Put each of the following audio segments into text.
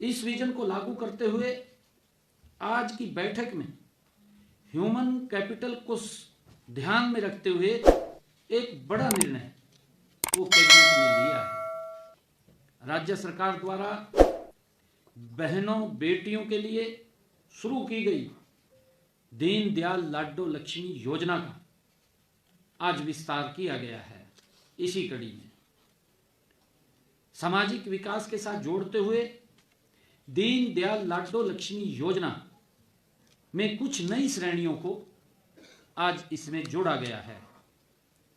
इस विजन को लागू करते हुए आज की बैठक में ह्यूमन कैपिटल को ध्यान में रखते हुए एक बड़ा निर्णय वो कैबिनेट ने लिया है। राज्य सरकार द्वारा बहनों बेटियों के लिए शुरू की गई दीनदयाल लाडो लक्ष्मी योजना का आज विस्तार किया गया है। इसी कड़ी में सामाजिक विकास के साथ जोड़ते हुए दीनदयाल लाडो लक्ष्मी योजना में कुछ नई श्रेणियों को आज इसमें जोड़ा गया है।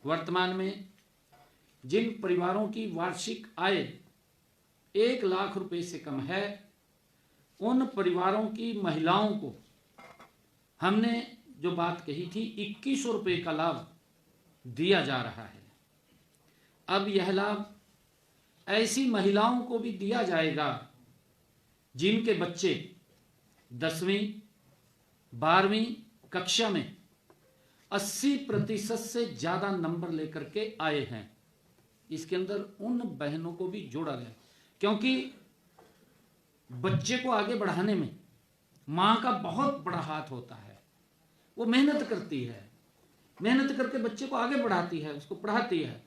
वर्तमान में जिन परिवारों की वार्षिक आय 1 लाख रुपए से कम है, उन परिवारों की महिलाओं को हमने जो बात कही थी 2100 रुपए का लाभ दिया जा रहा है। अब यह लाभ ऐसी महिलाओं को भी दिया जाएगा जिनके बच्चे 10वीं 12वीं कक्षा में 80% से ज्यादा नंबर लेकर के आए हैं। इसके अंदर उन बहनों को भी जोड़ा गया, क्योंकि बच्चे को आगे बढ़ाने में मां का बहुत बड़ा हाथ होता है। वो मेहनत करती है, मेहनत करके बच्चे को आगे बढ़ाती है, उसको पढ़ाती है,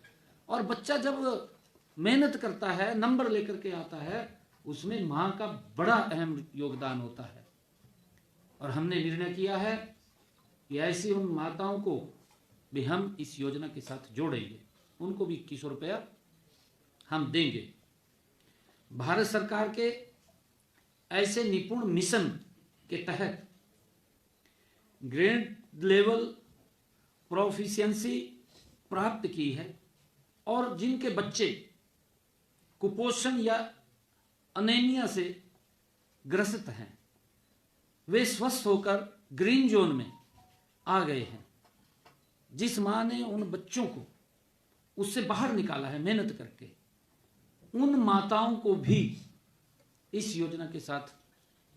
और बच्चा जब मेहनत करता है, नंबर लेकर के आता है, उसमें मां का बड़ा अहम योगदान होता है। और हमने निर्णय किया है कि ऐसी उन माताओं को भी हम इस योजना के साथ जोड़ेंगे, उनको भी 2100 रुपया हम देंगे। भारत सरकार के ऐसे निपुण मिशन के तहत ग्रेड लेवल प्रोफिशिएंसी प्राप्त की है, और जिनके बच्चे कुपोषण या अनीमिया से ग्रसित हैं, वे स्वस्थ होकर ग्रीन जोन में आ गए हैं। जिस मां ने उन बच्चों को उससे बाहर निकाला है मेहनत करके, उन माताओं को भी इस योजना के साथ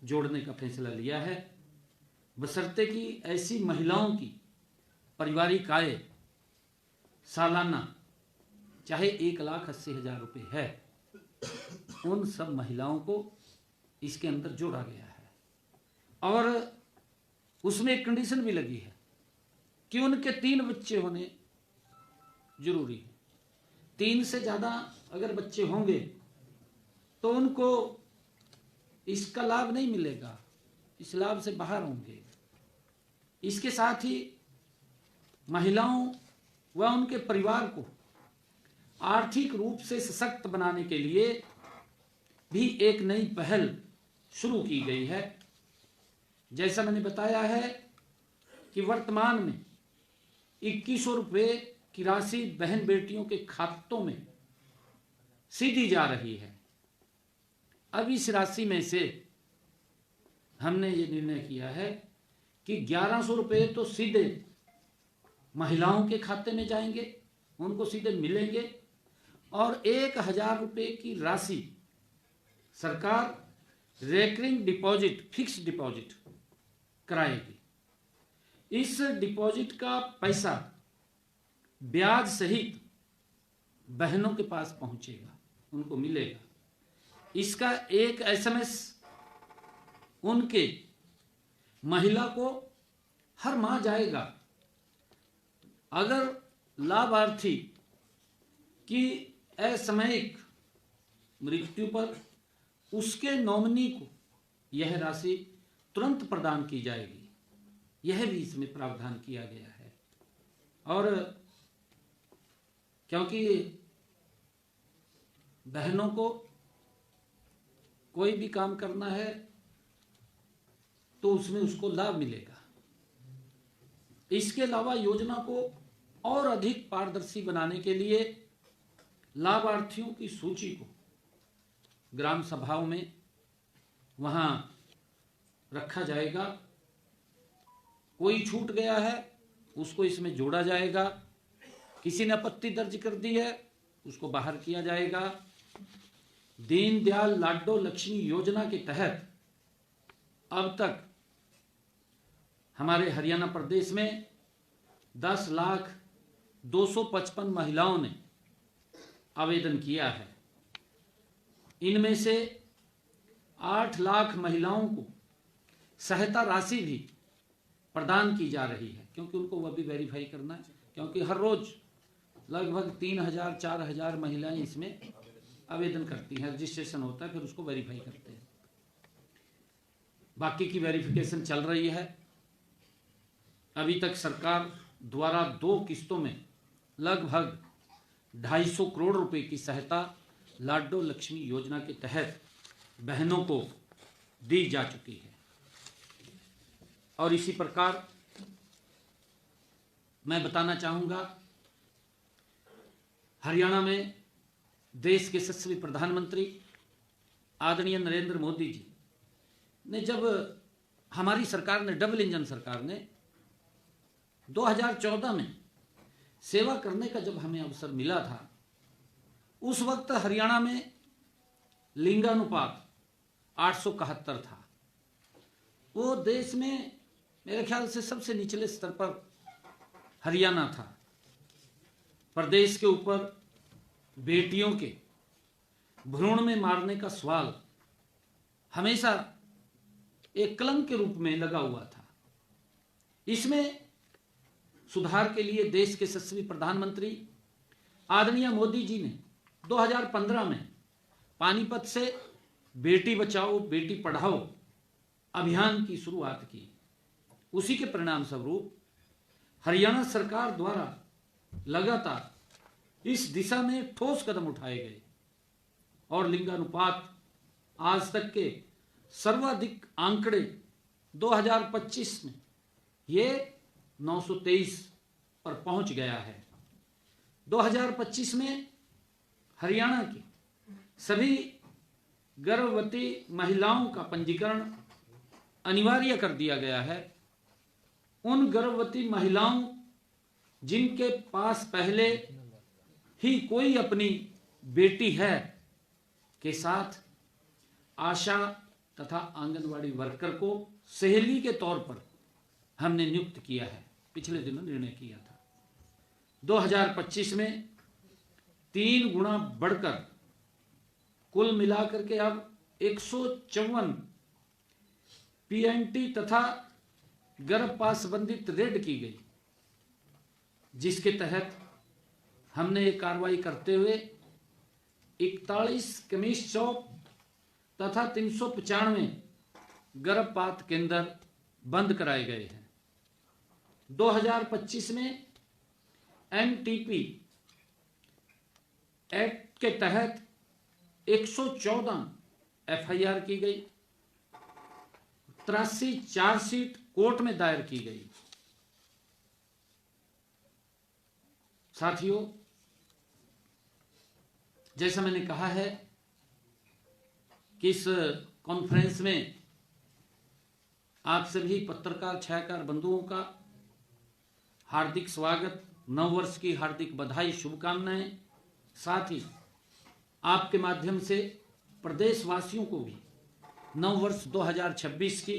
जोड़ने का फैसला लिया है, बशर्ते कि ऐसी महिलाओं की पारिवारिक आय सालाना चाहे 1,80,000 रुपए है, उन सब महिलाओं को इसके अंदर जोड़ा गया है। और उसमें एक कंडीशन भी लगी है कि उनके 3 बच्चे होने जरूरी है। 3 से ज्यादा अगर बच्चे होंगे तो उनको इसका लाभ नहीं मिलेगा, इस लाभ से बाहर होंगे। इसके साथ ही महिलाओं व उनके परिवार को आर्थिक रूप से सशक्त बनाने के लिए भी एक नई पहल शुरू की गई है। जैसा मैंने बताया है कि वर्तमान में 2100 रुपए की राशि बहन बेटियों के खातों में सीधी जा रही है। अब इस राशि में से हमने ये निर्णय किया है कि 1100 रुपए तो सीधे महिलाओं के खाते में जाएंगे, उनको सीधे मिलेंगे, और 1000 रुपए की राशि सरकार रेकरिंग डिपॉजिट, फिक्स डिपॉजिट कराएगी। इस डिपॉजिट का पैसा ब्याज सहित बहनों के पास पहुंचेगा, उनको मिलेगा। इसका एक SMS उनके महिला को हर माह जाएगा। अगर लाभार्थी की असामयिक मृत्यु पर उसके नॉमिनी को यह राशि तुरंत प्रदान की जाएगी, यह भी इसमें प्रावधान किया गया है। और क्योंकि बहनों को कोई भी काम करना है तो उसमें उसको लाभ मिलेगा। इसके अलावा योजना को और अधिक पारदर्शी बनाने के लिए लाभार्थियों की सूची को ग्राम सभाओं में वहां रखा जाएगा। कोई छूट गया है उसको इसमें जोड़ा जाएगा, किसी ने आपत्ति दर्ज कर दी है उसको बाहर किया जाएगा। दीनदयाल लाडो लक्ष्मी योजना के तहत अब तक हमारे हरियाणा प्रदेश में 10,255 महिलाओं ने आवेदन किया है। इनमें से 8 लाख महिलाओं को सहायता राशि भी प्रदान की जा रही है, क्योंकि उनको वह भी वेरीफाई करना है, क्योंकि हर रोज लगभग 3000-4000 महिलाएं इसमें आवेदन करती हैं, रजिस्ट्रेशन होता है, फिर उसको वेरीफाई करते हैं। बाकी की वेरिफिकेशन चल रही है। अभी तक सरकार द्वारा 2 किस्तों में लगभग 250 करोड़ रुपए की सहायता लाडो लक्ष्मी योजना के तहत बहनों को दी जा चुकी है। और इसी प्रकार मैं बताना चाहूंगा, हरियाणा में देश के यशस्वी प्रधानमंत्री आदरणीय नरेंद्र मोदी जी ने, जब हमारी सरकार ने, डबल इंजन सरकार ने 2014 में सेवा करने का जब हमें अवसर मिला था, उस वक्त हरियाणा में लिंगानुपात 871 था। वो देश में मेरे ख्याल से सबसे निचले स्तर पर हरियाणा था। प्रदेश के ऊपर बेटियों के भ्रूण में मारने का सवाल हमेशा एक कलंक के रूप में लगा हुआ था। इसमें सुधार के लिए देश के यशस्वी प्रधानमंत्री आदरणीय मोदी जी ने 2015 में पानीपत से बेटी बचाओ बेटी पढ़ाओ अभियान की शुरुआत की। उसी के परिणाम स्वरूप हरियाणा सरकार द्वारा लगातार इस दिशा में ठोस कदम उठाए गए और लिंगानुपात आज तक के सर्वाधिक आंकड़े 2025 में ये 923 पर पहुंच गया है। 2025 में हरियाणा की सभी गर्भवती महिलाओं का पंजीकरण अनिवार्य कर दिया गया है। उन गर्भवती महिलाओं जिनके पास पहले ही कोई अपनी बेटी है के साथ आशा तथा आंगनवाड़ी वर्कर को सहेली के तौर पर हमने नियुक्त किया है। पिछले दिनों निर्णय किया था। 2025 में 3 गुना बढ़कर कुल मिलाकर के अब 154 पीएनटी तथा गर्भपात संबंधित रेड की गई, जिसके तहत हमने एक कार्रवाई करते हुए 41 कमीज चौक तथा 395 गर्भपात केंद्र बंद कराए गए हैं। 2025 में एनटीपी एक्ट के तहत 114 एफआईआर की गई, 83 चार्जशीट कोर्ट में दायर की गई। साथियों, जैसा मैंने कहा है कि इस कॉन्फ्रेंस में आप सभी पत्रकार छायाकार बंधुओं का हार्दिक स्वागत, नव वर्ष की हार्दिक बधाई, शुभकामनाएं। साथ ही आपके माध्यम से प्रदेशवासियों को भी नव वर्ष 2026 की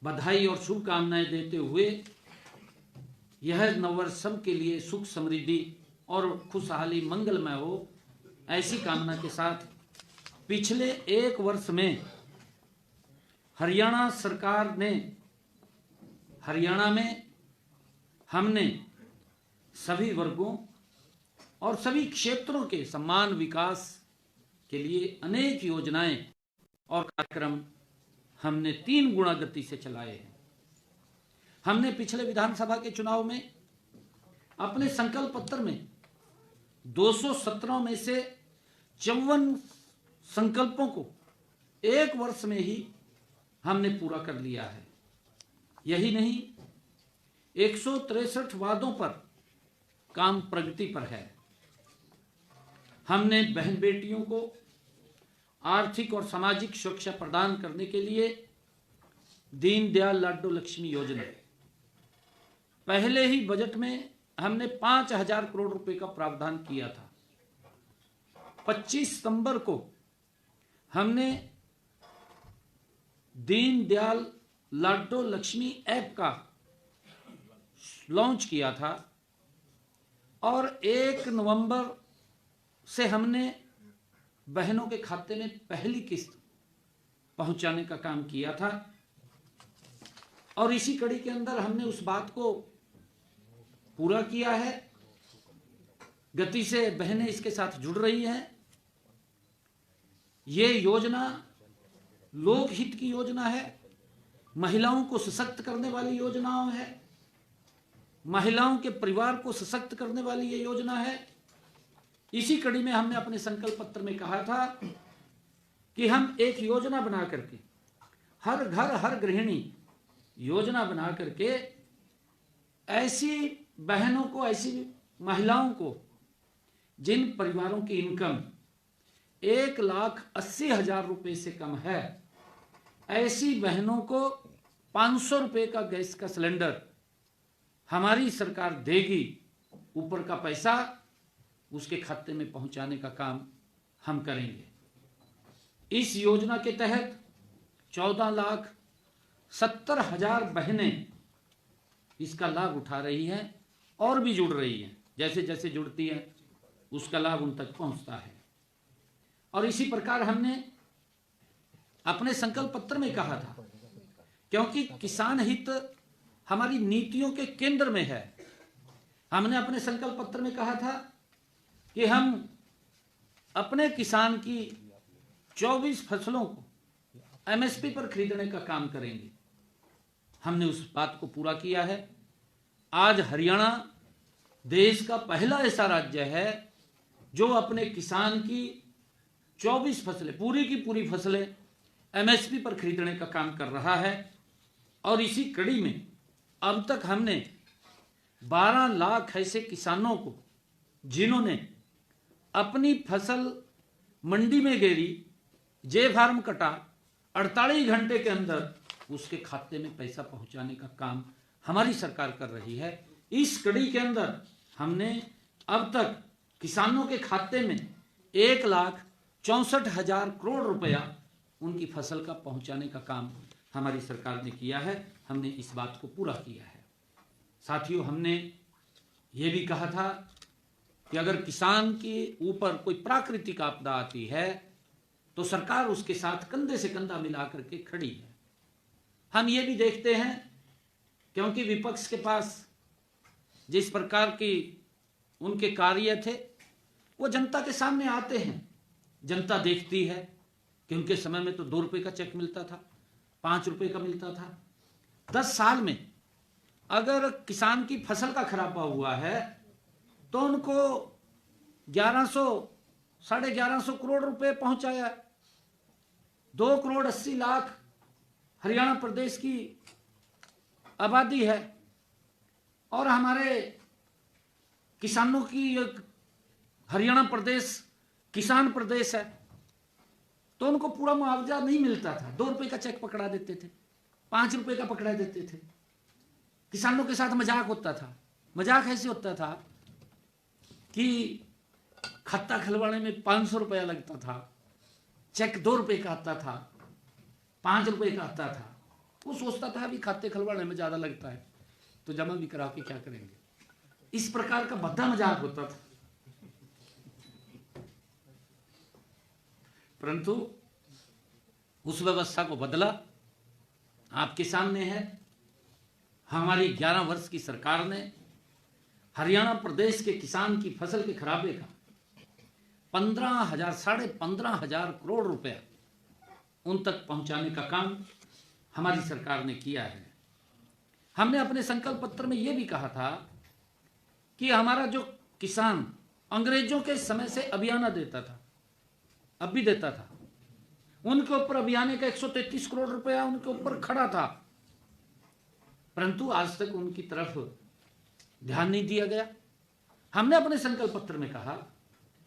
बधाई और शुभकामनाएं देते हुए यह नव वर्ष सबके लिए सुख समृद्धि और खुशहाली मंगलमय हो, ऐसी कामना के साथ पिछले 1 वर्ष में हरियाणा सरकार ने, हरियाणा में हमने सभी वर्गों और सभी क्षेत्रों के समान विकास के लिए अनेक योजनाएं और कार्यक्रम हमने 3 गुना गति से चलाए हैं। हमने पिछले विधानसभा के चुनाव में अपने संकल्प पत्र में 217 में से 54 संकल्पों को 1 वर्ष में ही हमने पूरा कर लिया है। यही नहीं, 163 वादों पर काम प्रगति पर है। हमने बहन बेटियों को आर्थिक और सामाजिक सुरक्षा प्रदान करने के लिए दीनदयाल लाडो लक्ष्मी योजना, पहले ही बजट में हमने 5000 करोड़ रुपए का प्रावधान किया था। 25 सितंबर को हमने दीनदयाल लाडो लक्ष्मी ऐप का लॉन्च किया था और 1 नवंबर से हमने बहनों के खाते में पहली किस्त पहुंचाने का काम किया था। और इसी कड़ी के अंदर हमने उस बात को पूरा किया है। गति से बहनें इसके साथ जुड़ रही हैं। ये योजना लोकहित की योजना है, महिलाओं को सशक्त करने वाली योजनाओं है, महिलाओं के परिवार को सशक्त करने वाली ये योजना है। इसी कड़ी में हमने अपने संकल्प पत्र में कहा था कि हम एक योजना बना करके हर घर हर गृहिणी योजना बना करके ऐसी बहनों को, ऐसी महिलाओं को जिन परिवारों की इनकम 1,80,000 रुपए से कम है, ऐसी बहनों को 500 रुपए का गैस का सिलेंडर हमारी सरकार देगी। ऊपर का पैसा उसके खाते में पहुंचाने का काम हम करेंगे। इस योजना के तहत 14,70,000 बहनें इसका लाभ उठा रही हैं और भी जुड़ रही हैं। जैसे जैसे जुड़ती हैं उसका लाभ उन तक पहुंचता है। और इसी प्रकार हमने अपने संकल्प पत्र में कहा था, क्योंकि किसान हित हमारी नीतियों के केंद्र में है, हमने अपने संकल्प पत्र में कहा था कि हम अपने किसान की 24 फसलों को एमएसपी पर खरीदने का काम करेंगे। हमने उस बात को पूरा किया है। आज हरियाणा देश का पहला ऐसा राज्य है जो अपने किसान की 24 फसलें, पूरी की पूरी फसलें एमएसपी पर खरीदने का काम कर रहा है। और इसी कड़ी में अब तक हमने 12 लाख ऐसे किसानों को, जिन्होंने अपनी फसल मंडी में गेरी, जे फार्म कटा, 48 घंटे के अंदर उसके खाते में पैसा पहुंचाने का काम हमारी सरकार कर रही है। इस कड़ी के अंदर हमने अब तक किसानों के खाते में 1,64,000 करोड़ रुपया उनकी फसल का पहुंचाने का काम हमारी सरकार ने किया है। हमने इस बात को पूरा किया है। साथियों, हमने ये भी कहा था कि अगर किसान के ऊपर कोई प्राकृतिक आपदा आती है तो सरकार उसके साथ कंधे से कंधा मिला करके खड़ी है। हम ये भी देखते हैं, क्योंकि विपक्ष के पास जिस प्रकार की उनके कार्य थे वो जनता के सामने आते हैं। जनता देखती है कि उनके समय में तो 2 रुपए का चेक मिलता था, 5 रुपए का मिलता था। 10 साल में अगर किसान की फसल का खराबा हुआ है तो उनको 1100, 1150 करोड़ रुपए पहुंचाया। 2,80,00,000 हरियाणा प्रदेश की आबादी है और हमारे किसानों की हरियाणा प्रदेश किसान प्रदेश है, तो उनको पूरा मुआवजा नहीं मिलता था। 2 रुपए का चेक पकड़ा देते थे, 5 रुपए का पकड़ा देते थे। किसानों के साथ मजाक होता था। मजाक ऐसे होता था कि खाता खुलवाने में 500 रुपया लगता था, चेक 2 रुपए का आता था, 5 रुपए का आता था। वो सोचता था अभी खाते खुलवाने में ज्यादा लगता है तो जमा भी करा के क्या करेंगे। इस प्रकार का भद्दा मजाक होता था। परंतु उस व्यवस्था को बदला आपके सामने है। हमारी 11 वर्ष की सरकार ने हरियाणा प्रदेश के किसान की फसल के खराबे का 15,000, 15,500 करोड़ रुपया उन तक पहुंचाने का काम हमारी सरकार ने किया है। हमने अपने संकल्प पत्र में यह भी कहा था कि हमारा जो किसान अंग्रेजों के समय से अभियाना देता था, अब भी देता था, उनके ऊपर अभियाने का 133 करोड़ रुपया उनके ऊपर खड़ा था, परंतु आज तक उनकी तरफ ध्यान नहीं दिया गया। हमने अपने संकल्प पत्र में कहा,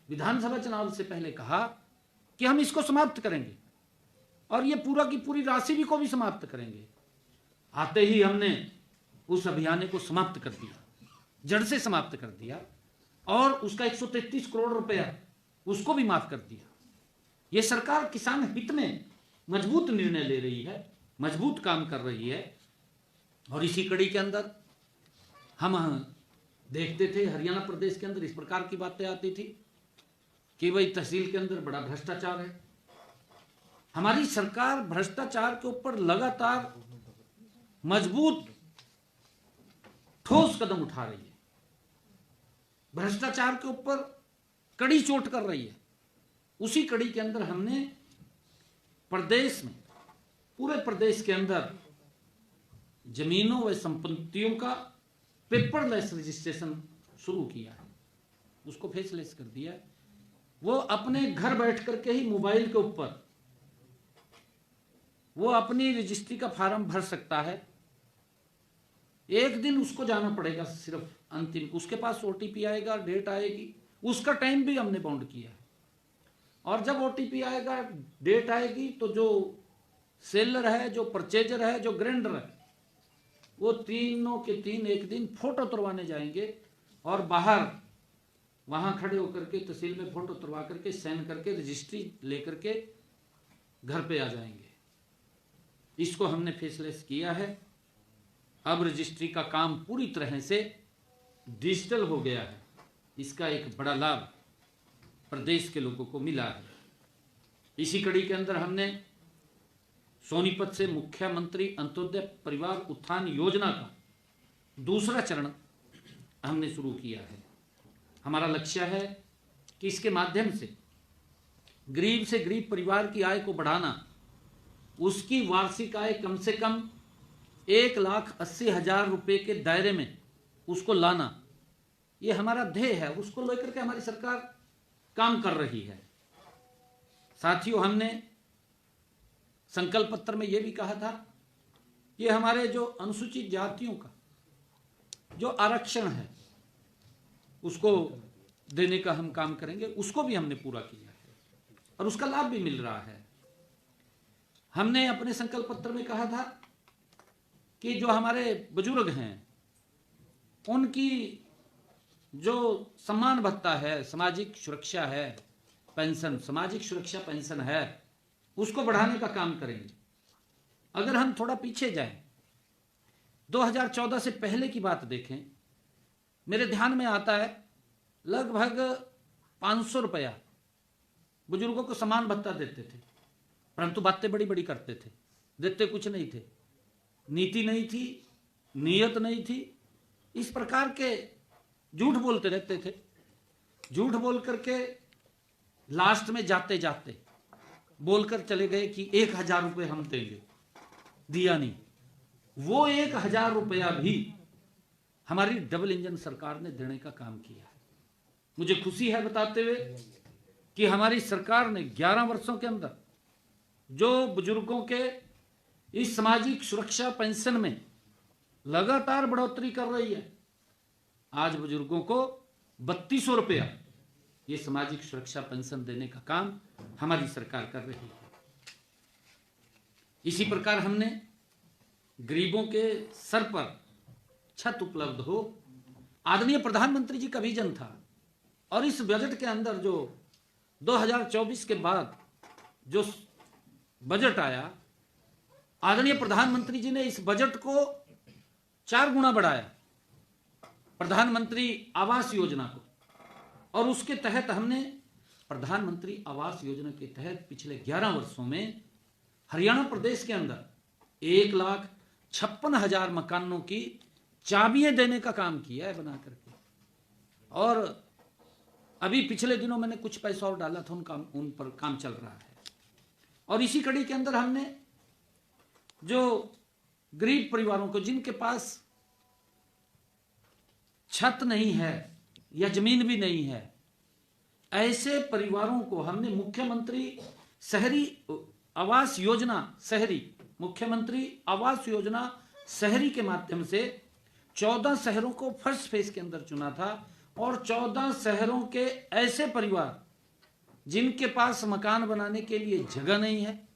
विधानसभा चुनाव से पहले कहा कि हम इसको समाप्त करेंगे और ये पूरा की पूरी राशि भी को भी समाप्त करेंगे। आते ही हमने उस अभियान को समाप्त कर दिया, जड़ से समाप्त कर दिया और उसका 133 करोड़ रुपया उसको भी माफ कर दिया। ये सरकार किसान हित में मजबूत निर्णय ले रही है, मजबूत काम कर रही है। और इसी कड़ी के अंदर हम देखते थे हरियाणा प्रदेश के अंदर इस प्रकार की बातें आती थी कि भाई तहसील के अंदर बड़ा भ्रष्टाचार है। हमारी सरकार भ्रष्टाचार के ऊपर लगातार मजबूत ठोस कदम उठा रही है, भ्रष्टाचार के ऊपर कड़ी चोट कर रही है। उसी कड़ी के अंदर हमने प्रदेश में, पूरे प्रदेश के अंदर जमीनों व संपत्तियों का पेपरलेस रजिस्ट्रेशन शुरू किया है, उसको फेसलेस कर दिया है। वो अपने घर बैठ करके ही मोबाइल के ऊपर वो अपनी रजिस्ट्री का फॉर्म भर सकता है। एक दिन उसको जाना पड़ेगा सिर्फ अंतिम, उसके पास ओटीपी आएगा, डेट आएगी, उसका टाइम भी हमने बाउंड किया है। और जब ओटीपी आएगा, डेट आएगी, तो जो सेलर है, जो परचेजर है, जो ग्रेंडर है, वो तीनों के तीन एक दिन फोटो उतरवाने जाएंगे और बाहर वहां खड़े होकर के तहसील में फोटो उतरवा करके साइन करके रजिस्ट्री लेकर के घर पे आ जाएंगे। इसको हमने फेसलेस किया है। अब रजिस्ट्री का काम पूरी तरह से डिजिटल हो गया है। इसका एक बड़ा लाभ प्रदेश के लोगों को मिला है। इसी कड़ी के अंदर हमने सोनीपत से मुख्यमंत्री अंत्योदय परिवार उत्थान योजना का दूसरा चरण हमने शुरू किया है। हमारा लक्ष्य है कि इसके माध्यम से गरीब परिवार की आय को बढ़ाना, उसकी वार्षिक आय कम से कम 1,80,000 रुपए के दायरे में उसको लाना, ये हमारा ध्येय है। उसको लेकर के हमारी सरकार काम कर रही है। साथियों, हमने संकल्प पत्र में यह भी कहा था, ये हमारे जो अनुसूचित जातियों का जो आरक्षण है उसको देने का हम काम करेंगे। उसको भी हमने पूरा किया है और उसका लाभ भी मिल रहा है। हमने अपने संकल्प पत्र में कहा था कि जो हमारे बुजुर्ग हैं उनकी जो सम्मान भत्ता है, सामाजिक सुरक्षा है, पेंशन, सामाजिक सुरक्षा पेंशन है, उसको बढ़ाने का काम करेंगे। अगर हम थोड़ा पीछे जाएं, 2014 से पहले की बात देखें, मेरे ध्यान में आता है लगभग 500 रुपया बुजुर्गों को सम्मान भत्ता देते थे, परंतु बातें बड़ी बड़ी करते थे, देते कुछ नहीं थे, नीति नहीं थी, नीयत नहीं थी, इस प्रकार के झूठ बोलते रहते थे। झूठ बोल करके लास्ट में जाते जाते बोलकर चले गए कि 1,000 रुपये हम देंगे, दिया नहीं। वो 1,000 रुपया भी हमारी डबल इंजन सरकार ने देने का काम किया है। मुझे खुशी है बताते हुए कि हमारी सरकार ने 11 वर्षों के अंदर जो बुजुर्गों के इस सामाजिक सुरक्षा पेंशन में लगातार बढ़ोतरी कर रही है। आज बुजुर्गों को 3200 रुपया ये सामाजिक सुरक्षा पेंशन देने का काम हमारी सरकार कर रही है। इसी प्रकार हमने गरीबों के सर पर छत उपलब्ध हो, आदरणीय प्रधानमंत्री जी का विजन था। और इस बजट के अंदर जो 2024 के बाद जो बजट आया, आदरणीय प्रधानमंत्री जी ने इस बजट को 4 गुना बढ़ाया, प्रधानमंत्री आवास योजना को। और उसके तहत हमने प्रधानमंत्री आवास योजना के तहत पिछले 11 वर्षों में हरियाणा प्रदेश के अंदर 1,56,000 मकानों की चाबियां देने का काम किया है बना करके। और अभी पिछले दिनों मैंने कुछ पैसा और डाला था, उन पर काम चल रहा है। और इसी कड़ी के अंदर हमने जो गरीब परिवारों को, जिनके पास छत नहीं है या जमीन भी नहीं है, ऐसे परिवारों को हमने मुख्यमंत्री शहरी आवास योजना शहरी, मुख्यमंत्री आवास योजना शहरी के माध्यम से 14 शहरों को फर्स्ट फेज के अंदर चुना था। और 14 शहरों के ऐसे परिवार जिनके पास मकान बनाने के लिए जगह नहीं है,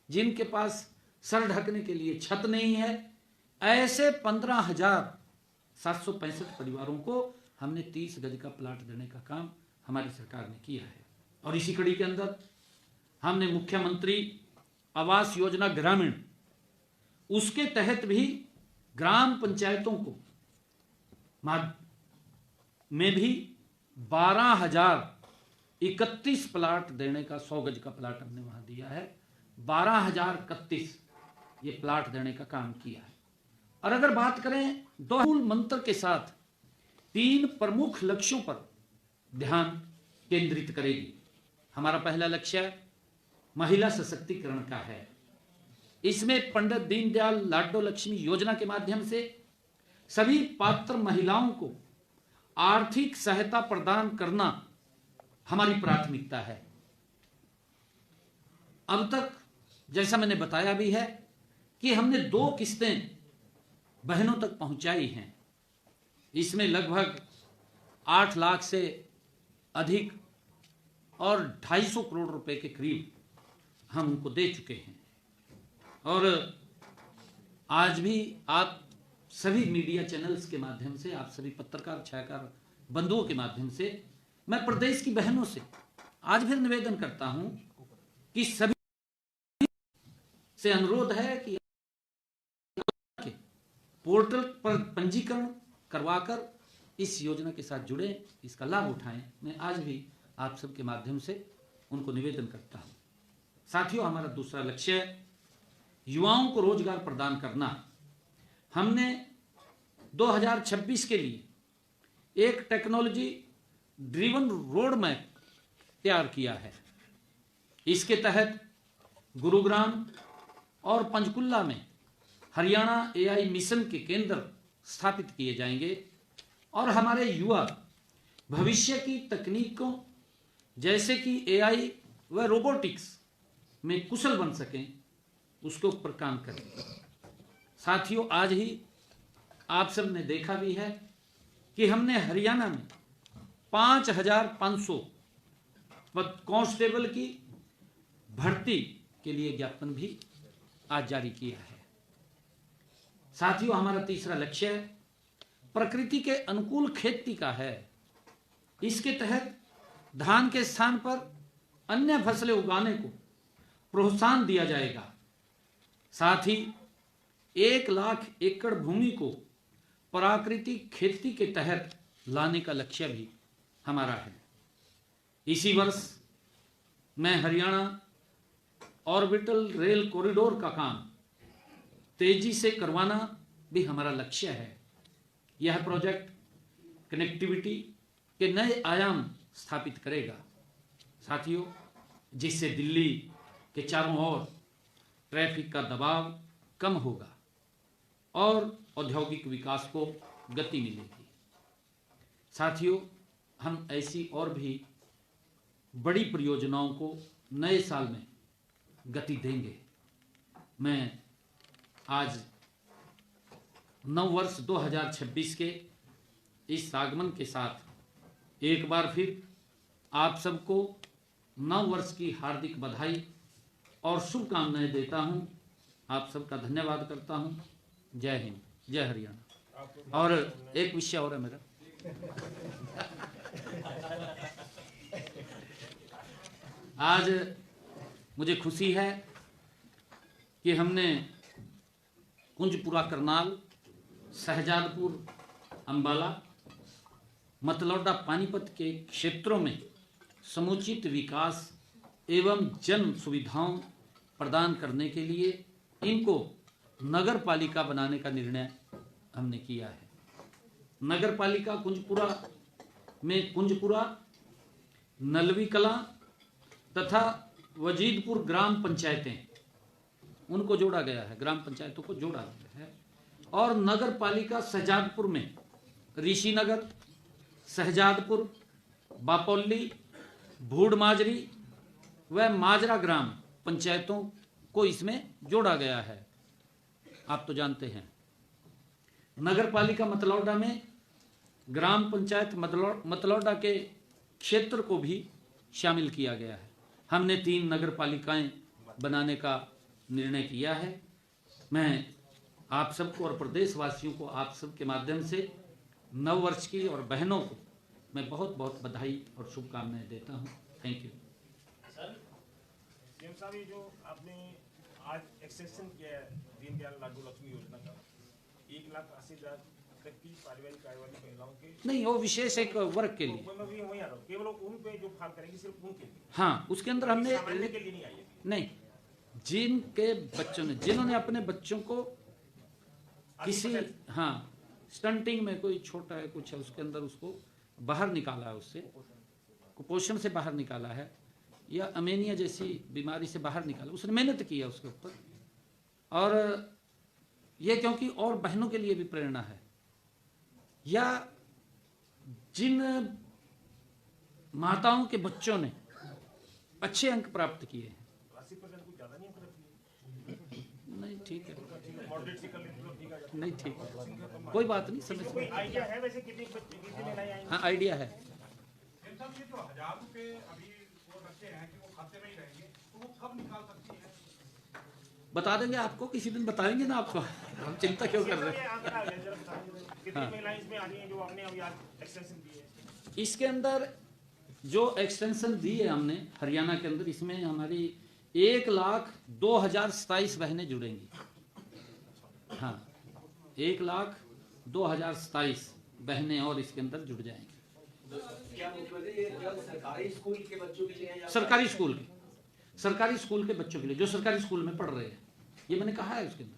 जिनके पास सर ढकने के लिए छत नहीं है, ऐसे 15,765 परिवारों को हमने 30 गज का प्लाट देने का काम हमारी सरकार ने किया है। और इसी कड़ी के अंदर हमने मुख्यमंत्री आवास योजना ग्रामीण, उसके तहत भी ग्राम पंचायतों को में भी 12,031 प्लाट देने का, 100 गज का प्लाट हमने वहां दिया है। 12,031 ये प्लाट देने का काम किया है। और अगर बात करें दो मूल मंत्र के साथ 3 प्रमुख लक्ष्यों पर ध्यान केंद्रित करेगी। हमारा पहला लक्ष्य महिला सशक्तिकरण का है। इसमें पंडित दीनदयाल लाडो लक्ष्मी योजना के माध्यम से सभी पात्र महिलाओं को आर्थिक सहायता प्रदान करना हमारी प्राथमिकता है। अब तक जैसा मैंने बताया भी है कि हमने 2 किस्तें बहनों तक पहुंचाई हैं। इसमें लगभग 8 लाख से अधिक और 250 करोड़ रुपए के करीब हम उनको दे चुके हैं। और आज भी आप सभी मीडिया चैनल्स के माध्यम से, आप सभी पत्रकार छायाकार बंधुओं के माध्यम से मैं प्रदेश की बहनों से आज फिर निवेदन करता हूं कि सभी से अनुरोध है कि पोर्टल पर पंजीकरण करवाकर इस योजना के साथ जुड़े, इसका लाभ उठाएं। मैं आज भी आप सबके माध्यम से उनको निवेदन करता हूं। साथियों, हमारा दूसरा लक्ष्य है युवाओं को रोजगार प्रदान करना। हमने 2026 के लिए एक टेक्नोलॉजी ड्रिवन रोड मैप तैयार किया है। इसके तहत गुरुग्राम और पंचकुला में हरियाणा एआई मिशन के केंद्र स्थापित किए जाएंगे और हमारे युवा भविष्य की तकनीकों जैसे कि एआई व रोबोटिक्स में कुशल बन सकें, उसके ऊपर काम करेंगे। साथियों, आज ही आप सब ने देखा भी है कि हमने हरियाणा में 5,500 कांस्टेबल की भर्ती के लिए ज्ञापन भी आज जारी किया है। साथियों, हमारा तीसरा लक्ष्य प्रकृति के अनुकूल खेती का है। इसके तहत धान के स्थान पर अन्य फसलें उगाने को प्रोत्साहन दिया जाएगा। साथ ही 1 लाख एकड़ भूमि को प्राकृतिक खेती के तहत लाने का लक्ष्य भी हमारा है। इसी वर्ष मैं हरियाणा ऑर्बिटल रेल कॉरिडोर का काम तेजी से करवाना भी हमारा लक्ष्य है। यह प्रोजेक्ट कनेक्टिविटी के नए आयाम स्थापित करेगा। साथियों, जिससे दिल्ली के चारों ओर ट्रैफिक का दबाव कम होगा और औद्योगिक विकास को गति मिलेगी। साथियों, हम ऐसी और भी बड़ी परियोजनाओं को नए साल में गति देंगे। मैं आज नव वर्ष 2026 के इस आगमन के साथ एक बार फिर आप सबको नव वर्ष की हार्दिक बधाई और शुभकामनाएं देता हूं। आप सबका धन्यवाद करता हूं। जय हिंद, जय हरियाणा। और एक विषय और है मेरा, आज मुझे खुशी है कि हमने कुंजपुरा करनाल, शहजादपुर, अंबाला, मतलौडा, पानीपत के क्षेत्रों में समुचित विकास एवं जन सुविधाओं प्रदान करने के लिए इनको नगर पालिका बनाने का निर्णय हमने किया है। नगर पालिका कुंजपुरा में कुंजपुरा, नलवी कला तथा वजीदपुर ग्राम पंचायतें, उनको जोड़ा गया है, ग्राम पंचायतों को जोड़ा गया है। और नगर पालिका शहजादपुर में ऋषिनगर, शहजादपुर, बापौली, भूड माजरी व माजरा ग्राम पंचायतों को इसमें जोड़ा गया है। आप तो जानते हैं नगर पालिका मतलौडा में ग्राम पंचायत मतलौडा के क्षेत्र को भी शामिल किया गया है। हमने 3 नगर पालिकाएं बनाने का निर्णय किया है। मैं आप सबको और प्रदेशवासियों को आप सबके माध्यम से नव वर्ष की और बहनों को मैं बहुत बहुत बधाई और शुभकामनाएं देता हूं। Thank you. सर, सीएम साहब, ये जो आपने आज एक्सटेंशन किया है दीनदयाल लाडो लक्ष्मी योजना का, 1,80,000 तक की पारिवारिक आय वाली महिलाओं के, नहीं, वो विशेष एक वर्ग के लिए, मैं भी वही आ रहा हूँ, केवल उन पे जो फाल करेंगी, सिर्फ उनके लिए। हाँ, उसके अंदर हमने सामान्य के लिए नहीं आई है। नहीं, जिनके बच्चों ने, जिन्होंने अपने बच्चों को किसी, हाँ, स्टंटिंग में कोई छोटा है कुछ है उसके अंदर उसको बाहर निकाला है, उससे कुपोषण से बाहर निकाला है या अमेनिया जैसी बीमारी से बाहर निकाला, उसने मेहनत की है उसके ऊपर। और ये क्योंकि और बहनों के लिए भी प्रेरणा है, या जिन माताओं के बच्चों ने अच्छे अंक प्राप्त किए हैं। 80% कुछ ज्यादा नहीं करती नहीं ठीक है, मॉडरेट से कर लेते तो ठीक है। नहीं ठीक है, कोई बात नहीं, समझ कोई आइडिया है वैसे कितनी महिलाएं आएंगी? हाँ आइडिया है। ये जो 1000 रुपए अभी वो रखे हैं कि वो खाते में ही रहेंगे, तो वो कब निकाल सकती है? बता देंगे आपको, किसी दिन बताएंगे ना आपको, हम चिंता क्यों कर रहे हैं। कितनी महिलाएं इसमें आ रही हैं जो हमने अभी आज एक्सटेंशन दी है? इसके अंदर जो एक्सटेंशन दी है हमने हरियाणा के अंदर, इसमें हमारी 1,02,027 बहनें जुड़ेंगी। हाँ, 1,02,027 बहनें और इसके अंदर जुड़ जाएंगी। क्या मुख्यमंत्री ये केवल सरकारी स्कूल के बच्चों के लिए है या सरकारी स्कूल के बच्चों के लिए जो सरकारी स्कूल में पढ़ रहे हैं, ये मैंने कहा है उसके अंदर।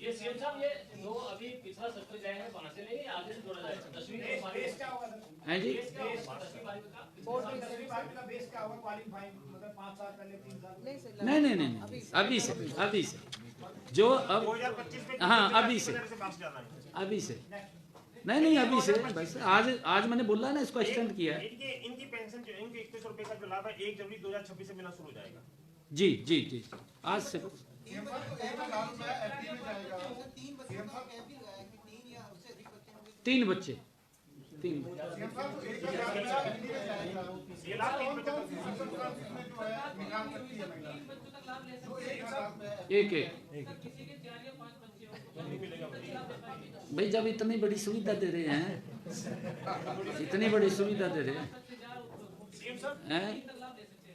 ये सीएम साहब, ये जो अभी पिछला सत्र गए हैं वहां से लेके आगे से जोड़ा जाएगा। 10वीं है जी, का 10वीं का बेस क्या होगा? क्वालिफाइंग मतलब 5 साल पहले 3 साल? नहीं, अभी से जो अब 2025 में हाँ अभी से नहीं अभी से बस आज मैंने बोला ना, इसको एक्सटेंड किया है। इनकी पेंशन जो इनके 2100 रुपए का जो लाभ है 1 जनवरी 2026 से मिलना शुरू हो जाएगा। जी आज से। तीन बच्चे ये लाभ 3 बच्चों एक भाई, जब इतनी बड़ी सुविधा दे रहे हैं, इतनी बड़ी सुविधा दे रहे हैं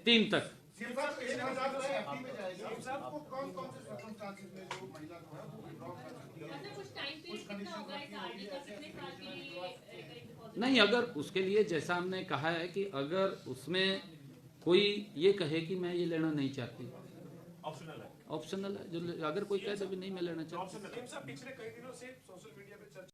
3 तक। नहीं, अगर उसके लिए जैसा हमने कहा है कि अगर उसमें कोई ये कहे कि मैं ये लेना नहीं चाहती, ऑप्शनल है। ऑप्शनल है, जो अगर कोई कहे तो भी नहीं मैं लेना चाहती। ऑप्शनल है। पिछले कई दिनों से सोशल मीडिया